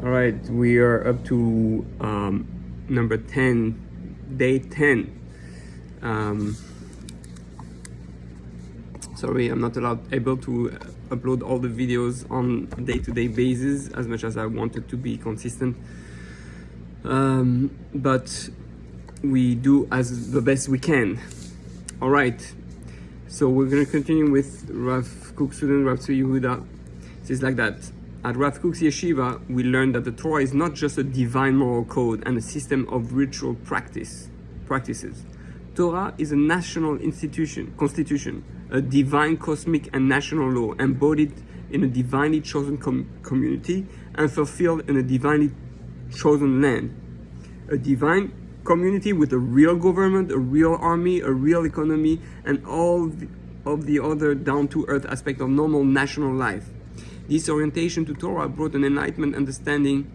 All right, we are up to number 10, day 10. Sorry, I'm not able to upload all the videos on day-to-day basis as much as I wanted to be consistent. But we do as the best we can. All right, so we're going to continue with Rav Kook student Rav Tzvi Yehuda. It says like that. At Rav Kook's yeshiva, we learned that the Torah is not just a divine moral code and a system of ritual practices. Torah is a national constitution, a divine, cosmic, and national law embodied in a divinely chosen community and fulfilled in a divinely chosen land. A divine community with a real government, a real army, a real economy, and all of the other down-to-earth aspects of normal national life. This orientation to Torah brought an enlightened understanding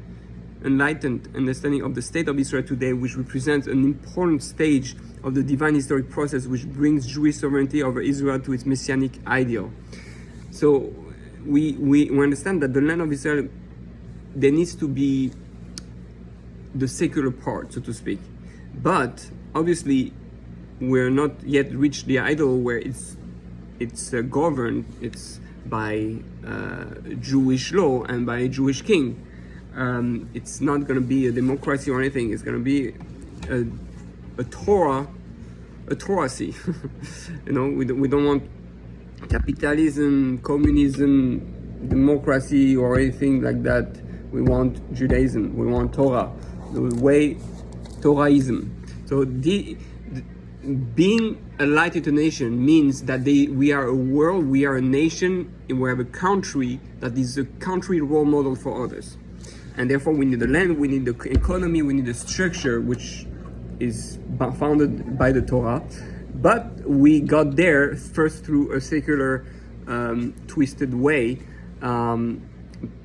of the state of Israel today, which represents an important stage of the divine historic process which brings Jewish sovereignty over Israel to its messianic ideal. So we understand that the land of Israel, there needs to be the secular part, so to speak. But obviously, we're not yet reached the ideal where it's governed, it's by Jewish law and by a Jewish king. It's not going to be a democracy or anything. It's going to be a Toracy. We don't want capitalism, communism, democracy, or anything like that. We want Judaism. We want Torah, the way Torahism. So being a light to the nation means that we are a world, we are a nation, we have a country that is a country role model for others. And therefore we need the land, we need the economy, we need the structure which is founded by the Torah. But we got there first through a secular, twisted way,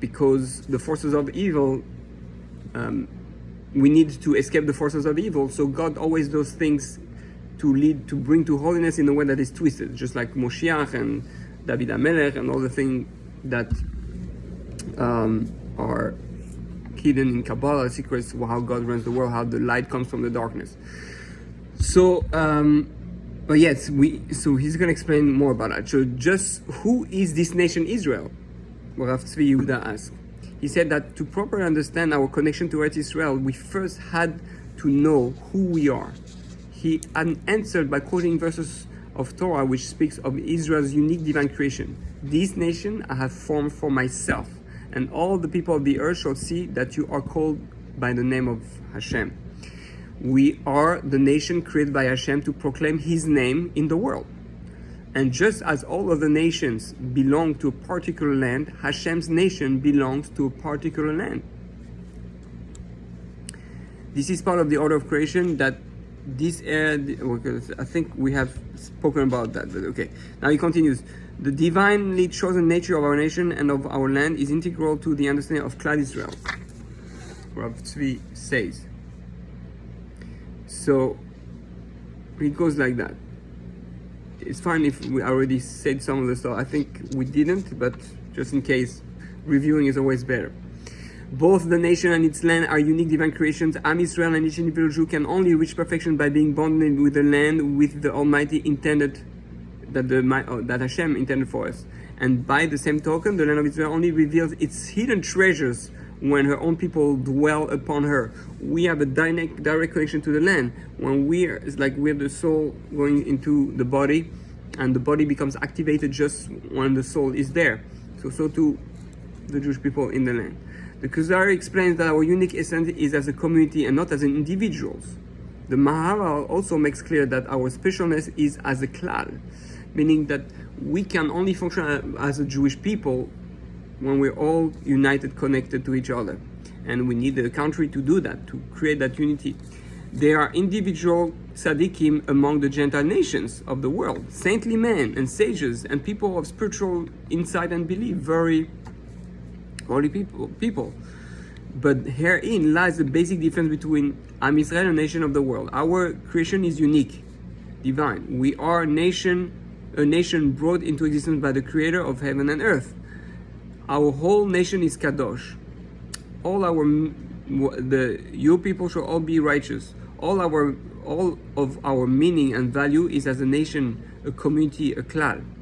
because the forces of evil, we need to escape the forces of evil. So God always does things to bring to holiness in a way that is twisted, just like Moshiach and David HaMelech and all the things that are hidden in Kabbalah, secrets, how God runs the world, how the light comes from the darkness. So, but yes, so he's going to explain more about that. So just who is this nation Israel? Rav Tzvi Yehuda asked. He said that to properly understand our connection to Eretz Israel, we first had to know who we are. He answered by quoting verses of Torah which speaks of Israel's unique divine creation. This nation I have formed for myself, and all the people of the earth shall see that you are called by the name of Hashem. We are the nation created by Hashem to proclaim His name in the world. And just as all of the nations belong to a particular land, Hashem's nation belongs to a particular land. This is part of the order of creation that I think we have spoken about that, but okay. Now he continues. The divinely chosen nature of our nation and of our land is integral to the understanding of Klal Israel. Rav Tzvi says. So it goes like that. It's fine if we already said some of the stuff. I think we didn't, but just in case, reviewing is always better. Both the nation and its land are unique divine creations. Am Israel and each individual Jew can only reach perfection by being bonded with the land with the Almighty intended, that Hashem intended for us. And by the same token, the land of Israel only reveals its hidden treasures when her own people dwell upon her. We have a direct connection to the land. When it's like we have the soul going into the body, and the body becomes activated just when the soul is there. So too the Jewish people in the land. The Kuzari explains that our unique essence is as a community and not as individuals. The Maharal also makes clear that our specialness is as a klal, meaning that we can only function as a Jewish people when we're all united, connected to each other. And we need the country to do that, to create that unity. There are individual tzaddikim among the Gentile nations of the world, saintly men and sages and people of spiritual insight and belief, very holy people. But herein lies the basic difference between Am Israel and nation of the world. Our creation is unique, divine. We are a nation brought into existence by the Creator of heaven and earth. Our whole nation is kadosh. your people shall all be righteous. All of our meaning and value is as a nation, a community, a clan.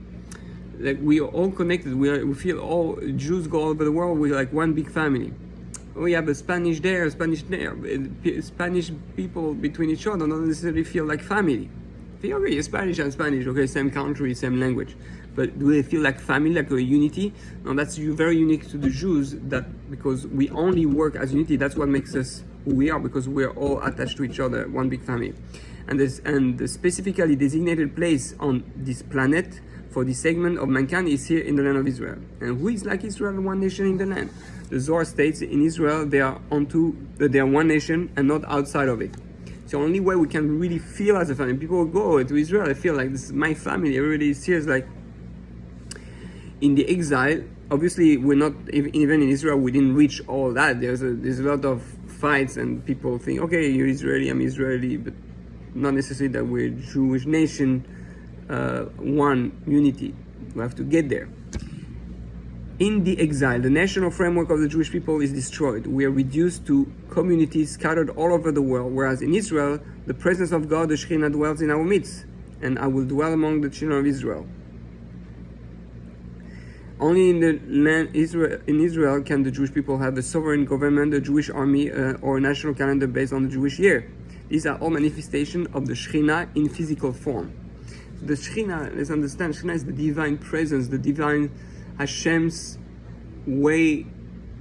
Like we are all connected. We feel all Jews go all over the world. We're like one big family. We have a Spanish there, a Spanish there. Spanish people between each other don't necessarily feel like family. Okay, Spanish and Spanish, okay, same country, same language. But do they feel like family, like a unity? No, that's very unique to the Jews, that because we only work as unity, that's what makes us who we are, because we're all attached to each other, one big family. And the specifically designated place on this planet for this segment of mankind is here in the land of Israel. And who is like Israel, one nation in the land? The Zohar states in Israel they are one nation and not outside of it. It's the only way we can really feel as a family. People go to Israel, they feel like this is my family. Everybody is here. Like in the exile, obviously we're not even in Israel. We didn't reach all that. There's a lot of fights, and people think, okay, you're Israeli, I'm Israeli, but not necessarily that we're Jewish nation. One unity. We have to get there. In the exile, the national framework of the Jewish people is destroyed. We are reduced to communities scattered all over the world, whereas in Israel, the presence of God, the Shekhinah, dwells in our midst, and I will dwell among the children of Israel. Only in the land in Israel can the Jewish people have a sovereign government, a Jewish army, or a national calendar based on the Jewish year. These are all manifestations of the Shekhinah in physical form. The Shekhinah, let's understand, Shekhinah is the divine presence, the divine Hashem's way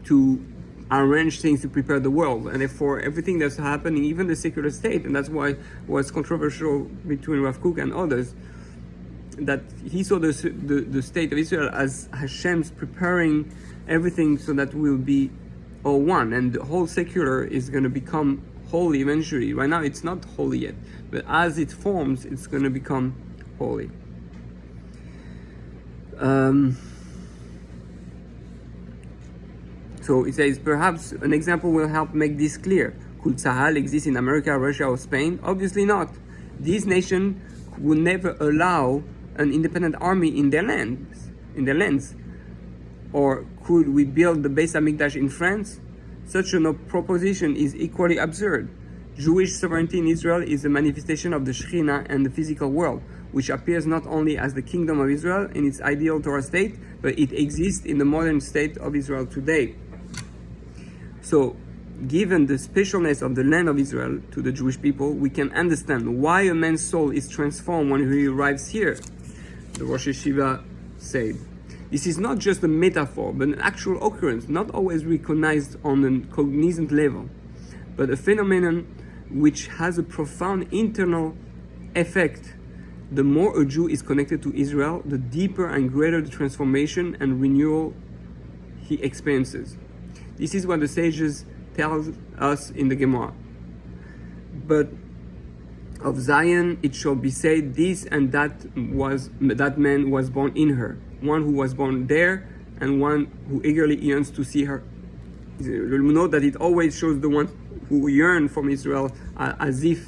to arrange things to prepare the world, and therefore everything that's happening, even the secular state, and that's why it was controversial between Rav Kook and others, that he saw the state of Israel as Hashem's preparing everything so that we'll be all one, and the whole secular is going to become holy eventually. Right now it's not holy yet, but as it forms, it's going to become holy. So it says, perhaps an example will help make this clear. Could Tzahal exist in America, Russia, or Spain? Obviously not. These nations would never allow an independent army in their lands. Or could we build the Beis Hamikdash in France? Such a proposition is equally absurd. Jewish sovereignty in Israel is a manifestation of the Shekhinah and the physical world, which appears not only as the kingdom of Israel in its ideal Torah state, but it exists in the modern state of Israel today. So, given the specialness of the land of Israel to the Jewish people, we can understand why a man's soul is transformed when he arrives here. The Rosh Yeshiva said, this is not just a metaphor, but an actual occurrence, not always recognized on a cognizant level, but a phenomenon which has a profound internal effect. The more a Jew is connected to Israel, the deeper and greater the transformation and renewal he experiences. This is what the sages tell us in the Gemara. But of Zion it shall be said, this and that man was born in her, one who was born there, and one who eagerly yearns to see her. You know that it always shows the one who yearn from Israel as if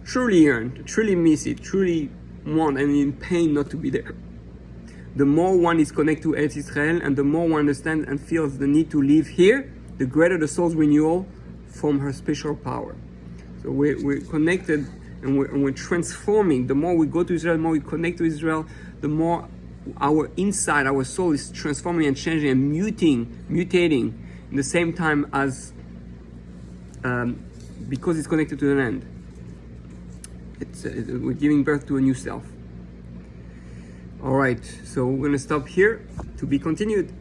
truly yearn, truly miss it, truly want, and in pain not to be there. The more one is connected to Eretz Israel, and the more one understands and feels the need to live here, the greater the soul's renewal from her special power. So we're connected, and we're transforming. The more we go to Israel, the more we connect to Israel, the more our inside, our soul is transforming and changing and mutating in the same time as because it's connected to the land. We're giving birth to a new self. All right, so we're going to stop here. To be continued.